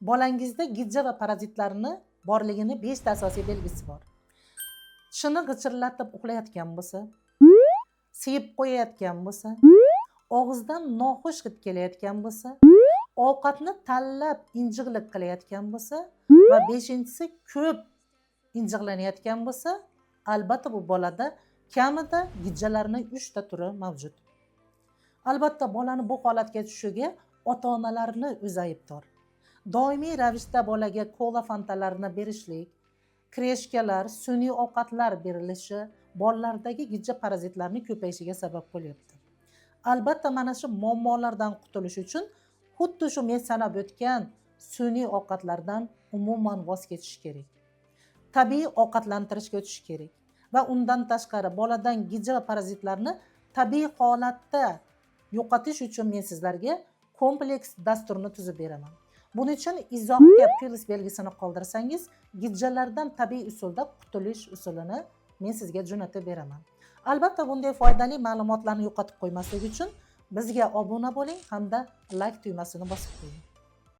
Bolangizda gijja va parazitlarni borligini 5 ta asosiy belgisi bor. Tishini g'ichirlatib uxlayotgan bo'lsa, siyib qo'yayotgan bo'lsa, og'izdan noxush hid kelayotgan bo'lsa, ovqatni tanlab injiqlik qilayotgan bo'lsa va 5-inchisi ko'p injiqlanayotgan bo'lsa, albatta bu bolada kamida gijjalarning 3 ta turi mavjud. Albatta bolani bu holatga tushishiga ota-onalarni o'zi aybdor. Doimiy ravishda bolaga kola fantalarni berishlik, kreshkalar, sun'iy ovqatlar berilishi bolalardagi gijja parazitlarning ko'payishiga sabab bo'lyapti. Albatta mana shu muammolardan qutulish uchun xuddi shu men sanab o'tgan sun'iy ovqatlardan umuman voz kechish kerak. Tabiiy ovqatlantirishga o'tish kerak va undan tashqari boladan gijja va parazitlarni tabiiy holatda yo'qotish uchun men sizlarga kompleks dasturni tuzib beraman. Buning uchun izohga plus belgisini qoldirsangiz, gijjalardan tabiiy usulda qutulish usulini men sizga jo'natib beraman. Albatta bunday foydali ma'lumotlarni yo'qotib qo'ymaslik uchun bizga obuna bo'ling hamda like tugmasini bosib qo'ying.